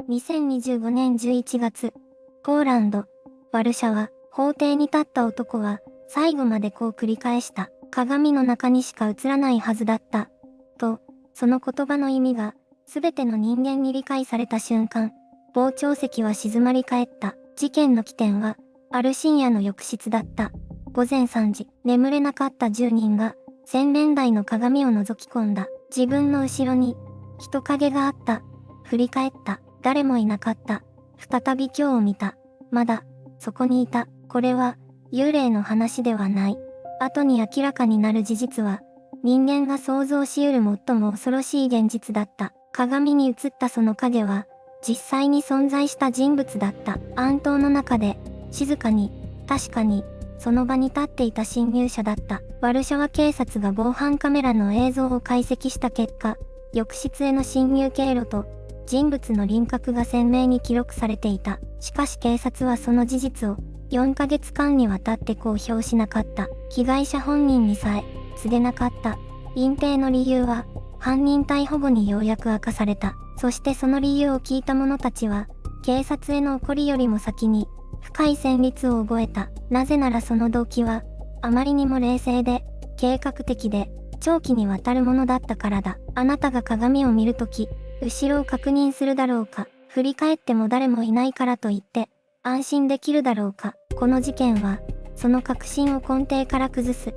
2025年11月、ポーランド、ワルシャワ、法廷に立った男は、最後までこう繰り返した。鏡の中にしか映らないはずだった。と、その言葉の意味が、すべての人間に理解された瞬間、傍聴席は静まり返った。事件の起点は、ある深夜の浴室だった。午前3時、眠れなかった10人が、洗面台の鏡を覗き込んだ。自分の後ろに、人影があった。振り返った。誰もいなかった。再び今日を見た。まだ、そこにいた。これは、幽霊の話ではない。後に明らかになる事実は、人間が想像し得る最も恐ろしい現実だった。鏡に映ったその影は、実際に存在した人物だった。暗灯の中で、静かに、確かに、その場に立っていた侵入者だった。ワルシャワ警察が防犯カメラの映像を解析した結果、浴室への侵入経路と、人物の輪郭が鮮明に記録されていた。しかし警察はその事実を4ヶ月間にわたって公表しなかった。被害者本人にさえ告げなかった。隠蔽の理由は犯人逮捕後にようやく明かされた。そしてその理由を聞いた者たちは警察への怒りよりも先に深い旋律を覚えた。なぜならその動機はあまりにも冷静で計画的で長期にわたるものだったからだ。あなたが鏡を見るとき、後ろを確認するだろうか。振り返っても誰もいないからといって安心できるだろうか。この事件はその確信を根底から崩す。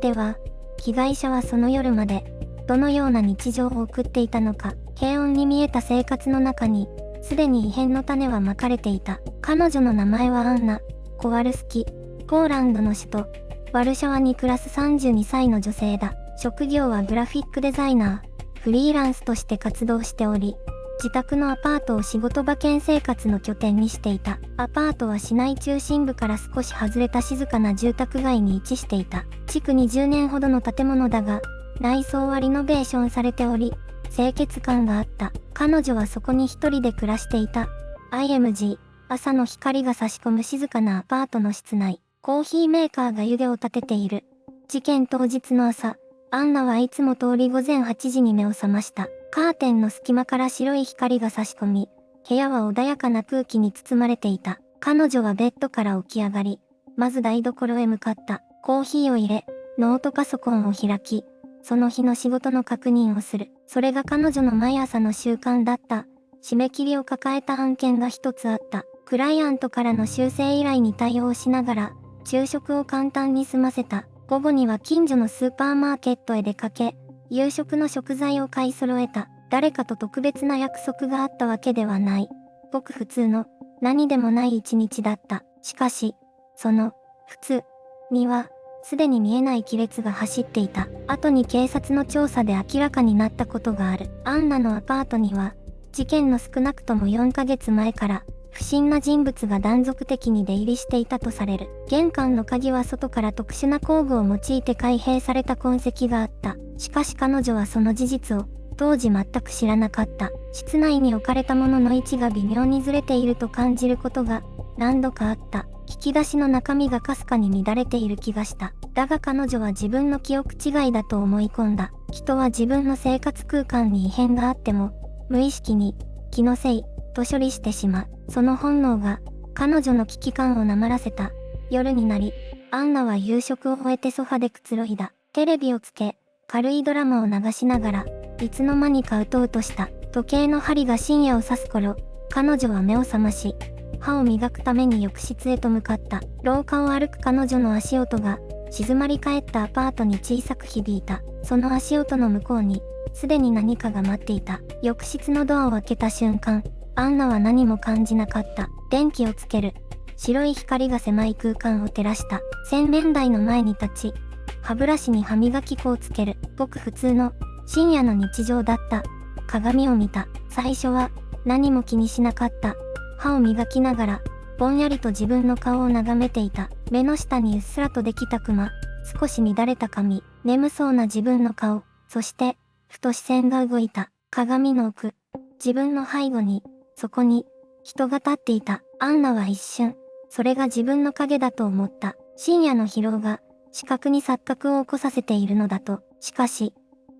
では、被害者はその夜までどのような日常を送っていたのか。平穏に見えた生活の中にすでに異変の種はまかれていた。彼女の名前はアンナ・コワルスキ。ポーランドの首都ワルシャワに暮らす32歳の女性だ。職業はグラフィックデザイナー。フリーランスとして活動しており、自宅のアパートを仕事場兼生活の拠点にしていた。アパートは市内中心部から少し外れた静かな住宅街に位置していた。築20年ほどの建物だが、内装はリノベーションされており、清潔感があった。彼女はそこに一人で暮らしていた。IMG、朝の光が差し込む静かなアパートの室内。コーヒーメーカーが湯気を立てている。事件当日の朝、アンナはいつも通り午前8時に目を覚ました。カーテンの隙間から白い光が差し込み、部屋は穏やかな空気に包まれていた。彼女はベッドから起き上がり、まず台所へ向かった。コーヒーを入れ、ノートパソコンを開き、その日の仕事の確認をする。それが彼女の毎朝の習慣だった。締め切りを抱えた案件が一つあった。クライアントからの修正依頼に対応しながら、昼食を簡単に済ませた。午後には近所のスーパーマーケットへ出かけ、夕食の食材を買い揃えた。誰かと特別な約束があったわけではない。ごく普通の、何でもない一日だった。しかし、その、普通には、すでに見えない亀裂が走っていた。後に警察の調査で明らかになったことがある。アンナのアパートには、事件の少なくとも4ヶ月前から、不審な人物が断続的に出入りしていたとされる。玄関の鍵は外から特殊な工具を用いて開閉された痕跡があった。しかし彼女はその事実を当時全く知らなかった。室内に置かれたものの位置が微妙にずれていると感じることが何度かあった。引き出しの中身がかすかに乱れている気がした。だが彼女は自分の記憶違いだと思い込んだ。人は自分の生活空間に異変があっても、無意識に気のせいと処理してしまう。その本能が彼女の危機感をなまらせた。夜になり、アンナは夕食を終えてソファでくつろいだ。テレビをつけ、軽いドラマを流しながら、いつの間にかうとうとした。時計の針が深夜を指す頃、彼女は目を覚まし、歯を磨くために浴室へと向かった。廊下を歩く彼女の足音が、静まり返ったアパートに小さく響いた。その足音の向こうに、すでに何かが待っていた。浴室のドアを開けた瞬間、アンナは何も感じなかった。電気をつける。白い光が狭い空間を照らした。洗面台の前に立ち、歯ブラシに歯磨き粉をつける。ごく普通の深夜の日常だった。鏡を見た。最初は何も気にしなかった。歯を磨きながら、ぼんやりと自分の顔を眺めていた。目の下にうっすらとできたクマ、少し乱れた髪、眠そうな自分の顔、そして、ふと視線が動いた。鏡の奥、自分の背後に、そこに、人が立っていた。アンナは一瞬、それが自分の影だと思った。深夜の疲労が、視覚に錯覚を起こさせているのだと。しかし、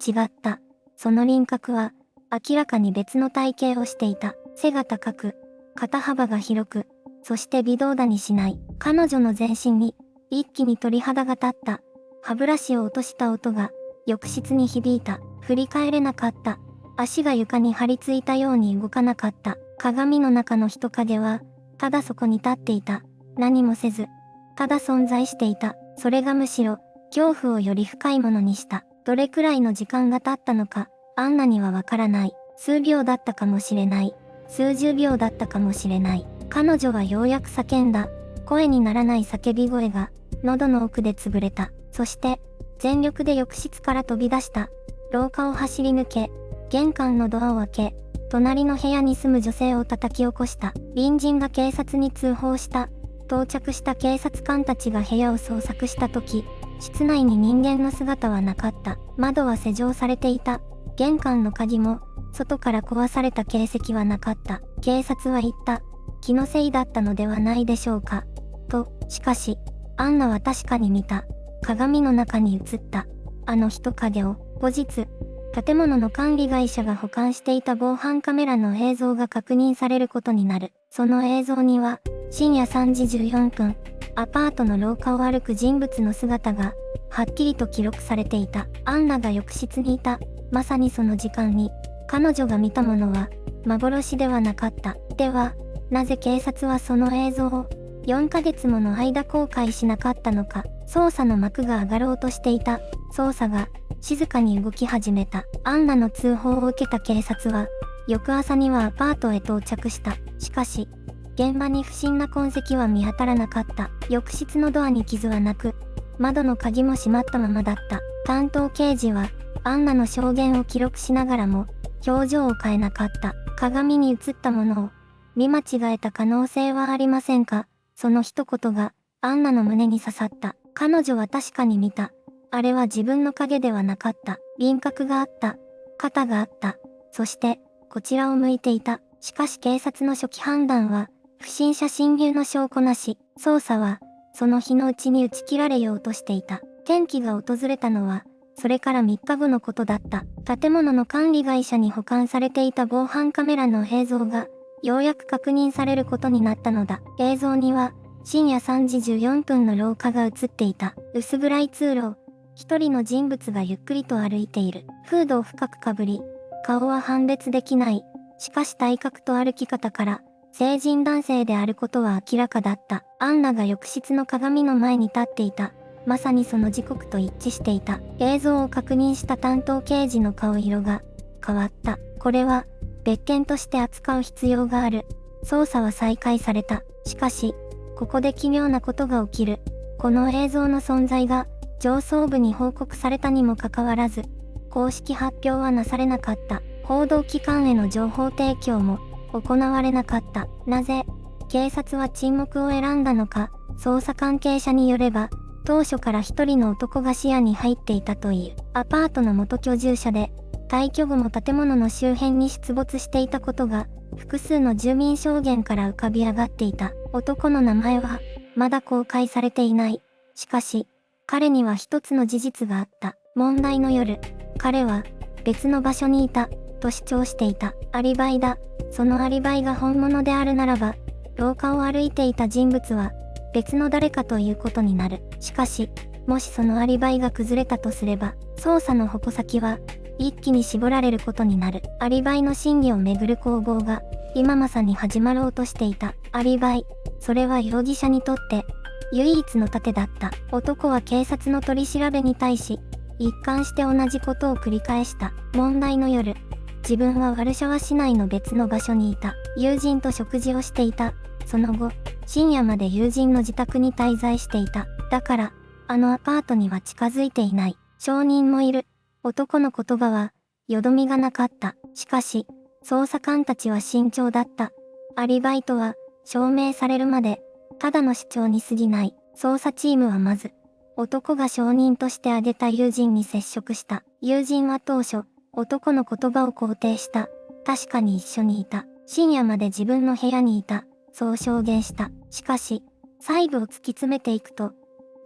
違った。その輪郭は、明らかに別の体型をしていた。背が高く、肩幅が広く、そして微動だにしない。彼女の全身に、一気に鳥肌が立った。歯ブラシを落とした音が、浴室に響いた。振り返れなかった。足が床に張り付いたように動かなかった。鏡の中の人影は、ただそこに立っていた。何もせず、ただ存在していた。それがむしろ、恐怖をより深いものにした。どれくらいの時間が経ったのか、アンナにはわからない。数秒だったかもしれない。数十秒だったかもしれない。彼女はようやく叫んだ。声にならない叫び声が、喉の奥で潰れた。そして、全力で浴室から飛び出した。廊下を走り抜け、玄関のドアを開け、隣の部屋に住む女性を叩き起こした。隣人が警察に通報した。到着した警察官たちが部屋を捜索した時、室内に人間の姿はなかった。窓は施錠されていた。玄関の鍵も、外から壊された形跡はなかった。警察は言った。気のせいだったのではないでしょうか。と、しかし、アンナは確かに見た。鏡の中に映った。あの人影を、後日、建物の管理会社が保管していた防犯カメラの映像が確認されることになる。その映像には、深夜3時14分、アパートの廊下を歩く人物の姿が、はっきりと記録されていた。アンナが浴室にいた。まさにその時間に、彼女が見たものは、幻ではなかった。では、なぜ警察はその映像を、4ヶ月もの間公開しなかったのか。捜査の幕が上がろうとしていた。捜査が、静かに動き始めた。アンナの通報を受けた警察は、翌朝にはアパートへ到着した。しかし、現場に不審な痕跡は見当たらなかった。浴室のドアに傷はなく、窓の鍵も閉まったままだった。担当刑事は、アンナの証言を記録しながらも、表情を変えなかった。鏡に映ったものを、見間違えた可能性はありませんか？その一言が、アンナの胸に刺さった。彼女は確かに見た。あれは自分の影ではなかった。輪郭があった。肩があった。そして、こちらを向いていた。しかし警察の初期判断は、不審者侵入の証拠なし。捜査は、その日のうちに打ち切られようとしていた。転機が訪れたのは、それから3日後のことだった。建物の管理会社に保管されていた防犯カメラの映像が、ようやく確認されることになったのだ。映像には、深夜3時14分の廊下が映っていた。薄暗い通路を、一人の人物がゆっくりと歩いている。フードを深くかぶり、顔は判別できない。しかし体格と歩き方から、成人男性であることは明らかだった。アンナが浴室の鏡の前に立っていた。まさにその時刻と一致していた。映像を確認した担当刑事の顔色が変わった。これは別件として扱う必要がある。捜査は再開された。しかし、ここで奇妙なことが起きる。この映像の存在が上層部に報告されたにもかかわらず、公式発表はなされなかった。報道機関への情報提供も行われなかった。なぜ、警察は沈黙を選んだのか。捜査関係者によれば、当初から一人の男が視野に入っていたという。アパートの元居住者で、退去後も建物の周辺に出没していたことが、複数の住民証言から浮かび上がっていた。男の名前は、まだ公開されていない。しかし、彼には一つの事実があった。問題の夜、彼は、別の場所にいた、と主張していた。アリバイだ。そのアリバイが本物であるならば、廊下を歩いていた人物は、別の誰かということになる。しかし、もしそのアリバイが崩れたとすれば、捜査の矛先は、一気に絞られることになる。アリバイの真偽をめぐる攻防が、今まさに始まろうとしていた。アリバイ、それは容疑者にとって、唯一の盾だった。男は警察の取り調べに対し、一貫して同じことを繰り返した。問題の夜、自分はワルシャワ市内の別の場所にいた。友人と食事をしていた。その後、深夜まで友人の自宅に滞在していた。だから、あのアパートには近づいていない。証人もいる。男の言葉は、よどみがなかった。しかし、捜査官たちは慎重だった。アリバイとは、証明されるまで、ただの主張に過ぎない。捜査チームはまず、男が証人として挙げた友人に接触した。友人は当初、男の言葉を肯定した。確かに一緒にいた。深夜まで自分の部屋にいた。そう証言した。しかし、細部を突き詰めていくと、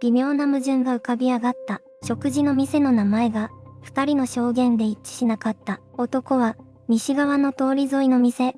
微妙な矛盾が浮かび上がった。食事の店の名前が、二人の証言で一致しなかった。男は、西側の通り沿いの店、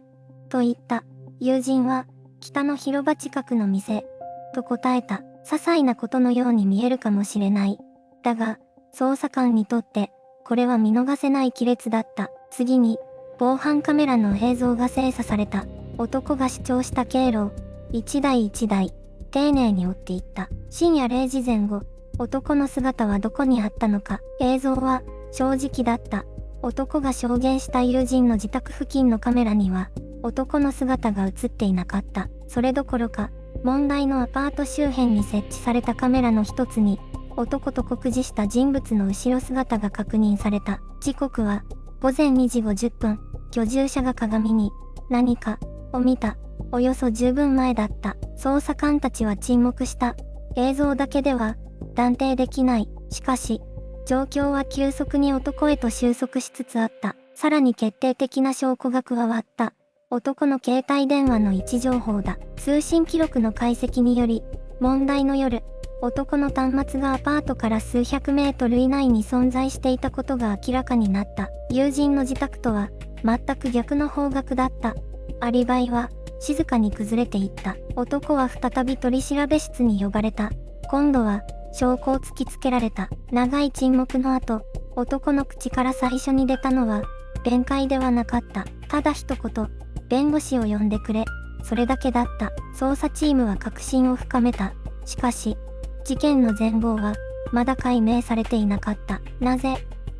と言った。友人は、北の広場近くの店、と答えた。些細なことのように見えるかもしれない。だが、捜査官にとって、これは見逃せない亀裂だった。次に、防犯カメラの映像が精査された。男が主張した経路を、一台一台、丁寧に追っていった。深夜0時前後、男の姿はどこにあったのか。映像は、正直だった。男が証言した友人の自宅付近のカメラには、男の姿が映っていなかった。それどころか、問題のアパート周辺に設置されたカメラの一つに、男と酷似した人物の後ろ姿が確認された。時刻は、午前2時50分、居住者が鏡に、何か、を見た。およそ10分前だった。捜査官たちは沈黙した。映像だけでは、断定できない。しかし、状況は急速に男へと収束しつつあった。さらに決定的な証拠が加わった。男の携帯電話の位置情報だ。通信記録の解析により、問題の夜、男の端末がアパートから数百メートル以内に存在していたことが明らかになった。友人の自宅とは、全く逆の方角だった。アリバイは、静かに崩れていった。男は再び取り調べ室に呼ばれた。今度は、証拠を突きつけられた。長い沈黙の後、男の口から最初に出たのは、弁解ではなかった。ただ一言、弁護士を呼んでくれ。それだけだった。捜査チームは確信を深めた。しかし、事件の全貌は、まだ解明されていなかった。なぜ、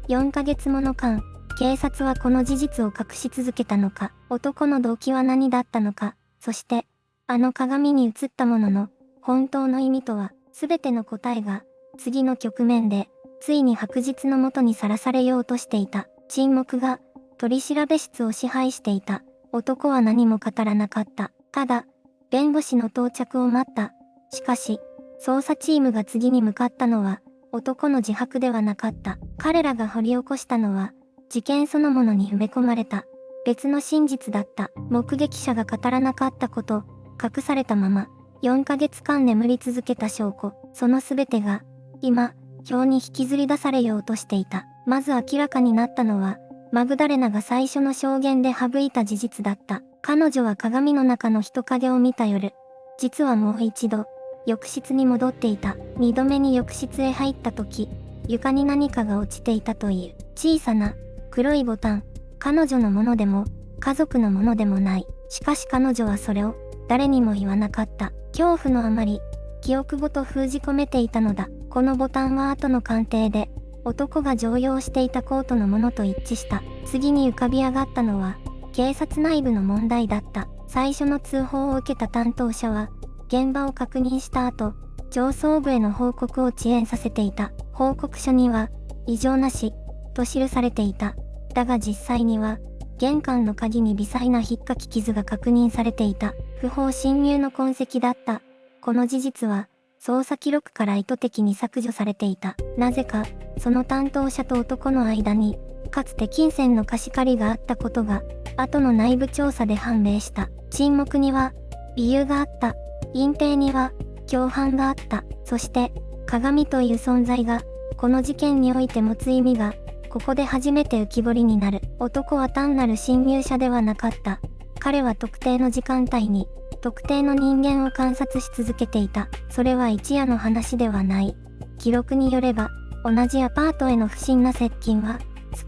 4ヶ月もの間、警察はこの事実を隠し続けたのか。男の動機は何だったのか。そして、あの鏡に映ったものの、本当の意味とは、すべての答えが、次の局面で、ついに白日の下にさらされようとしていた。沈黙が、取り調べ室を支配していた。男は何も語らなかった。ただ、弁護士の到着を待った。しかし、捜査チームが次に向かったのは、男の自白ではなかった。彼らが掘り起こしたのは、事件そのものに埋め込まれた、別の真実だった。目撃者が語らなかったこと、隠されたまま、4ヶ月間眠り続けた証拠、その全てが、今、表に引きずり出されようとしていた。まず明らかになったのは、マグダレナが最初の証言で省いた事実だった。彼女は鏡の中の人影を見た夜、実はもう一度、浴室に戻っていた。二度目に浴室へ入った時、床に何かが落ちていたという。小さな、黒いボタン。彼女のものでも、家族のものでもない。しかし彼女はそれを、誰にも言わなかった。恐怖のあまり、記憶ごと封じ込めていたのだ。このボタンは後の鑑定で、男が常用していたコートのものと一致した。次に浮かび上がったのは、警察内部の問題だった。最初の通報を受けた担当者は、現場を確認した後、上層部への報告を遅延させていた。報告書には、異常なし、と記されていた。だが実際には、玄関の鍵に微細な引っかき傷が確認されていた。不法侵入の痕跡だった。この事実は、捜査記録から意図的に削除されていた。なぜか、その担当者と男の間に、かつて金銭の貸し借りがあったことが、後の内部調査で判明した。沈黙には、理由があった。隠蔽には、共犯があった。そして、鏡という存在が、この事件において持つ意味が、ここで初めて浮き彫りになる。男は単なる侵入者ではなかった。彼は特定の時間帯に、特定の人間を観察し続けていた。それは一夜の話ではない。記録によれば、同じアパートへの不審な接近は、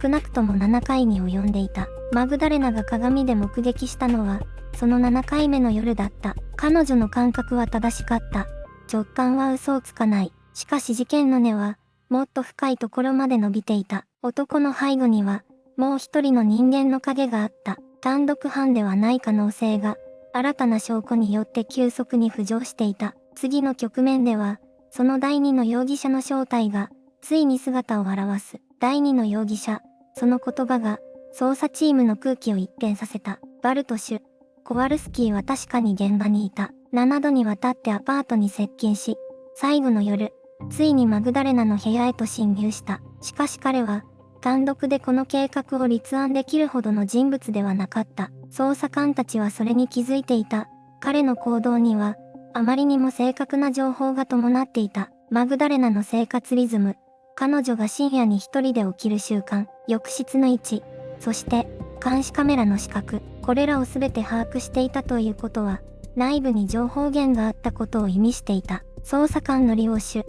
少なくとも7回に及んでいた。マグダレナが鏡で目撃したのは、その7回目の夜だった。彼女の感覚は正しかった。直感は嘘をつかない。しかし事件の根は、もっと深いところまで伸びていた。男の背後には、もう一人の人間の影があった。単独犯ではない可能性が、新たな証拠によって急速に浮上していた。次の局面では、その第二の容疑者の正体が、ついに姿を現す。第二の容疑者、その言葉が、捜査チームの空気を一変させた。バルトシュ、コワルスキーは確かに現場にいた。7度にわたってアパートに接近し、最後の夜、ついにマグダレナの部屋へと侵入した。しかし彼は、単独でこの計画を立案できるほどの人物ではなかった。捜査官たちはそれに気づいていた。彼の行動には、あまりにも正確な情報が伴っていた。マグダレナの生活リズム、彼女が深夜に一人で起きる習慣、浴室の位置、そして、監視カメラの死角、これらを全て把握していたということは、内部に情報源があったことを意味していた。捜査官のリオシュ、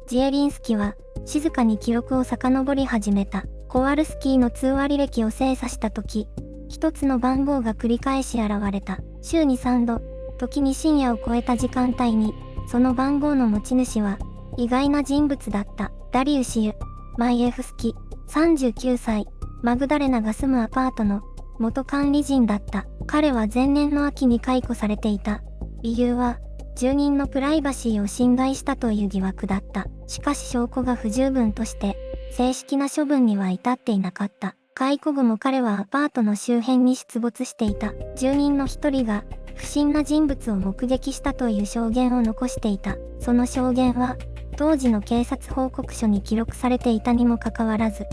ジエリンスキは、静かに記録を遡り始めた。コワルスキーの通話履歴を精査したとき、一つの番号が繰り返し現れた。週に3度、時に深夜を超えた時間帯に、その番号の持ち主は、意外な人物だった。ダリウシユ・マイエフスキ、39歳、マグダレナが住むアパートの元管理人だった。彼は前年の秋に解雇されていた。理由は、住人のプライバシーを侵害したという疑惑だった。しかし証拠が不十分として、正式な処分には至っていなかった。解雇後も彼はアパートの周辺に出没していた。住人の一人が、不審な人物を目撃したという証言を残していた。その証言は、当時の警察報告書に記録されていたにもかかわらず、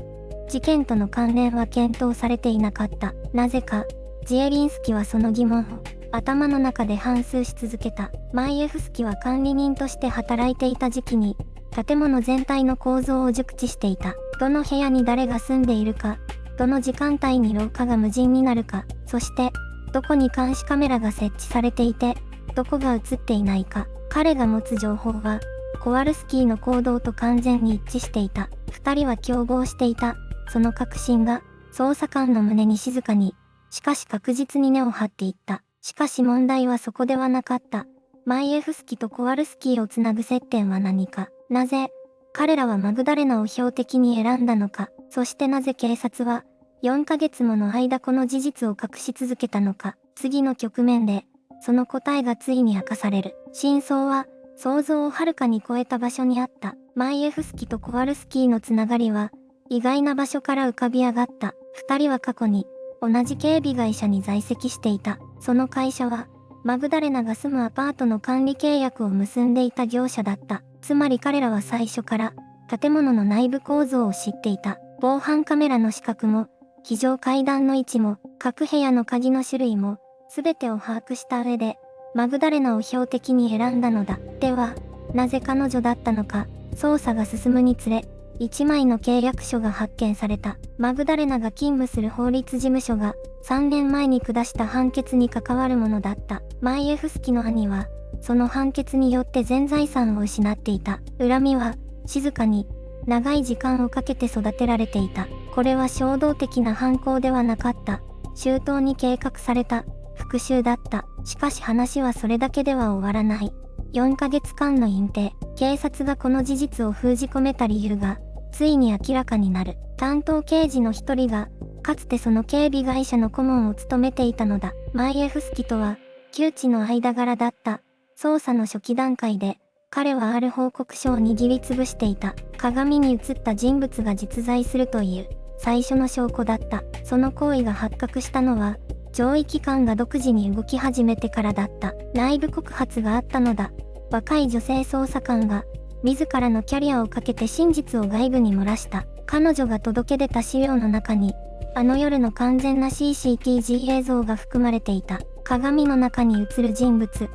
事件との関連は検討されていなかった。なぜか、ジエリンスキはその疑問を頭の中で反芻し続けた。マイエフスキは管理人として働いていた時期に、建物全体の構造を熟知していた。どの部屋に誰が住んでいるか、どの時間帯に廊下が無人になるか、そして、どこに監視カメラが設置されていて、どこが映っていないか。彼が持つ情報は、コワルスキーの行動と完全に一致していた。二人は共謀していた。その確信が、捜査官の胸に静かに、しかし確実に根を張っていった。しかし問題はそこではなかった。マイエフスキとコワルスキーをつなぐ接点は何か。なぜ、彼らはマグダレナを標的に選んだのか。そしてなぜ警察は、4ヶ月もの間この事実を隠し続けたのか。次の局面で、その答えがついに明かされる。真相は、想像をはるかに超えた場所にあった。マイエフスキとコワルスキーのつながりは、意外な場所から浮かび上がった。二人は過去に、同じ警備会社に在籍していた。その会社は、マグダレナが住むアパートの管理契約を結んでいた業者だった。つまり彼らは最初から、建物の内部構造を知っていた。防犯カメラの死角も、非常階段の位置も、各部屋の鍵の種類も、すべてを把握した上で、マグダレナを標的に選んだのだ。では、なぜ彼女だったのか、捜査が進むにつれ、1枚の契約書が発見された。マグダレナが勤務する法律事務所が3年前に下した判決に関わるものだった。マイエフスキの兄は、その判決によって全財産を失っていた。恨みは、静かに、長い時間をかけて育てられていた。これは衝動的な犯行ではなかった。周到に計画された、復讐だった。しかし話はそれだけでは終わらない。4ヶ月間の隠蔽、警察がこの事実を封じ込めた理由が、ついに明らかになる。担当刑事の一人が、かつてその警備会社の顧問を務めていたのだ。マイエフスキとは、旧知の間柄だった。捜査の初期段階で、彼はある報告書を握りつぶしていた。鏡に映った人物が実在するという、最初の証拠だった。その行為が発覚したのは、上位機関が独自に動き始めてからだった。内部告発があったのだ。若い女性捜査官が、自らのキャリアをかけて真実を外部に漏らした。彼女が届け出た資料の中に、あの夜の完全な CCTV 映像が含まれていた。鏡の中に映る人物、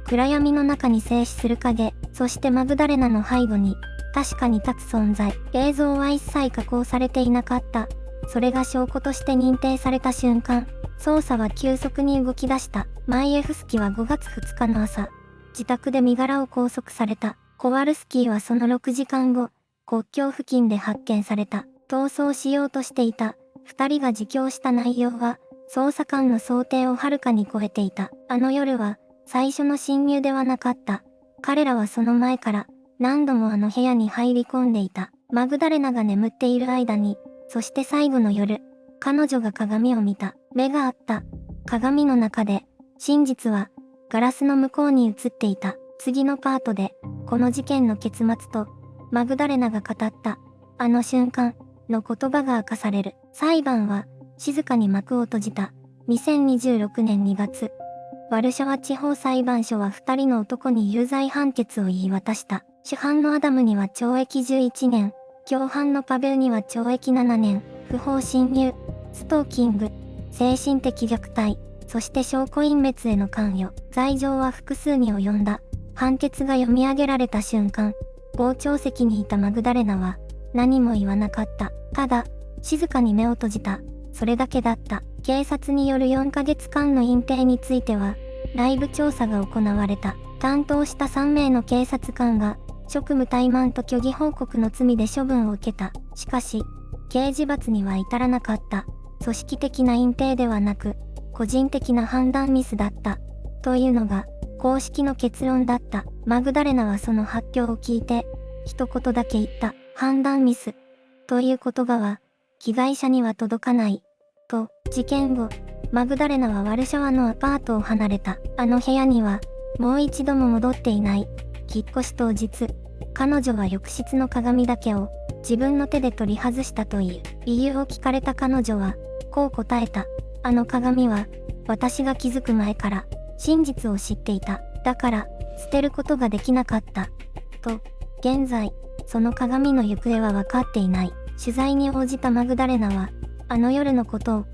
暗闇の中に静止する影、そしてマグダレナの背後に、確かに立つ存在。映像は一切加工されていなかった。それが証拠として認定された瞬間、捜査は急速に動き出した。マイエフスキは5月2日の朝、自宅で身柄を拘束された。コワルスキーはその6時間後、国境付近で発見された。逃走しようとしていた。二人が自供した内容は、捜査官の想定をはるかに超えていた。あの夜は、最初の侵入ではなかった。彼らはその前から、何度もあの部屋に入り込んでいた。マグダレナが眠っている間に、そして最後の夜、彼女が鏡を見た。目があった。鏡の中で、真実は、ガラスの向こうに映っていた。次のパートで、この事件の結末と、マグダレナが語った、あの瞬間、の言葉が明かされる。裁判は、静かに幕を閉じた。2026年2月、ワルシャワ地方裁判所は2人の男に有罪判決を言い渡した。主犯のアダムには懲役11年、共犯のパベルには懲役7年、不法侵入、ストーキング、精神的虐待、そして証拠隠滅への関与、罪状は複数に及んだ。判決が読み上げられた瞬間、傍聴席にいたマグダレナは何も言わなかった。ただ、静かに目を閉じた。それだけだった。警察による4ヶ月間の隠蔽については、内部調査が行われた。担当した3名の警察官が、職務怠慢と虚偽報告の罪で処分を受けた。しかし、刑事罰には至らなかった。組織的な隠蔽ではなく、個人的な判断ミスだった。というのが、公式の結論だった。マグダレナはその発表を聞いて、一言だけ言った。判断ミス。という言葉は、被害者には届かない。と、事件後、マグダレナはワルシャワのアパートを離れた。あの部屋には、もう一度も戻っていない。引っ越し当日、彼女は浴室の鏡だけを自分の手で取り外したという理由を聞かれた彼女は、こう答えた。あの鏡は、私が気づく前から、真実を知っていた。だから、捨てることができなかった。と、現在、その鏡の行方は分かっていない。取材に応じたマグダレナは、あの夜のことを、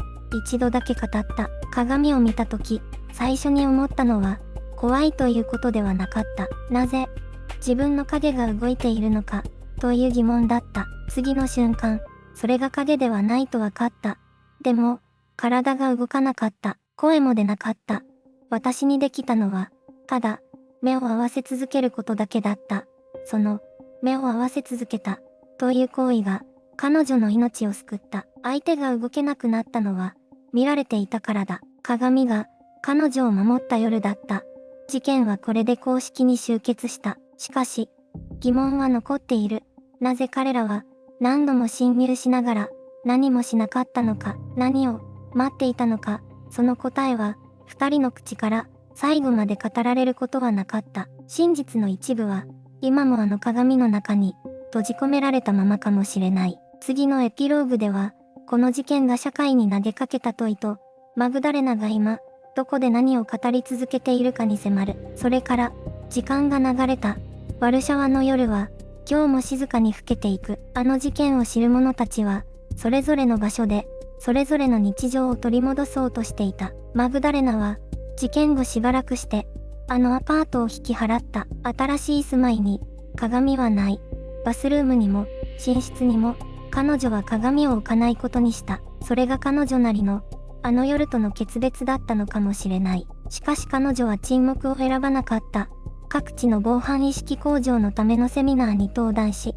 一度だけ語った。鏡を見たとき、最初に思ったのは、怖いということではなかった。なぜ、自分の影が動いているのか、という疑問だった。次の瞬間、それが影ではないと分かった。でも、体が動かなかった。声も出なかった。私にできたのは、ただ、目を合わせ続けることだけだった。その、目を合わせ続けた、という行為が、彼女の命を救った。相手が動けなくなったのは、見られていたからだ。鏡が、彼女を守った夜だった。事件はこれで公式に終結した。しかし、疑問は残っている。なぜ彼らは、何度も侵入しながら、何もしなかったのか、何を待っていたのか、その答えは、二人の口から最後まで語られることはなかった。真実の一部は、今もあの鏡の中に閉じ込められたままかもしれない。次のエピローグでは、この事件が社会に投げかけた問いと、マグダレナが今、どこで何を語り続けているかに迫る。それから、時間が流れた。ワルシャワの夜は、今日も静かに更けていく。あの事件を知る者たちは、それぞれの場所で、それぞれの日常を取り戻そうとしていた。マグダレナは、事件後しばらくして、あのアパートを引き払った。新しい住まいに、鏡はない。バスルームにも、寝室にも、彼女は鏡を置かないことにした。それが彼女なりの、あの夜との決別だったのかもしれない。しかし彼女は沈黙を選ばなかった。各地の防犯意識向上のためのセミナーに登壇し、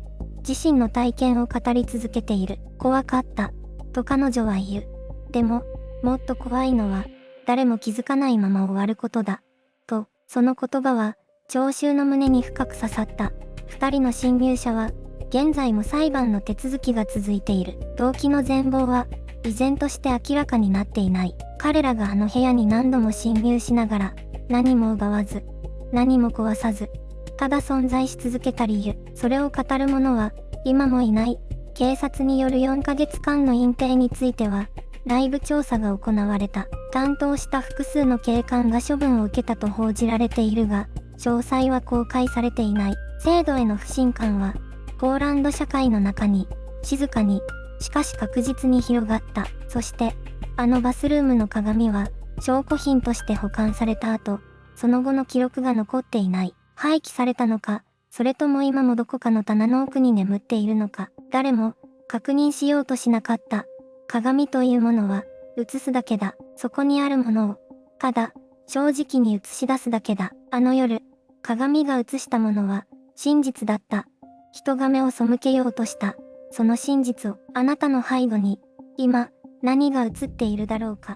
自身の体験を語り続けている。怖かった。と彼女は言う。でも、もっと怖いのは、誰も気づかないまま終わることだ。と、その言葉は、聴衆の胸に深く刺さった。二人の侵入者は、現在も裁判の手続きが続いている。動機の全貌は、依然として明らかになっていない。彼らがあの部屋に何度も侵入しながら、何も奪わず、何も壊さず、ただ存在し続けた理由、それを語る者は、今もいない。警察による4ヶ月間の隠蔽については、内部調査が行われた。担当した複数の警官が処分を受けたと報じられているが、詳細は公開されていない。制度への不信感は、ポーランド社会の中に、静かに、しかし確実に広がった。そして、あのバスルームの鏡は、証拠品として保管された後、その後の記録が残っていない。廃棄されたのか、それとも今もどこかの棚の奥に眠っているのか、誰も確認しようとしなかった。鏡というものは、映すだけだ。そこにあるものを、ただ、正直に映し出すだけだ。あの夜、鏡が映したものは、真実だった。人が目を背けようとした。その真実を、あなたの背後に、今、何が映っているだろうか。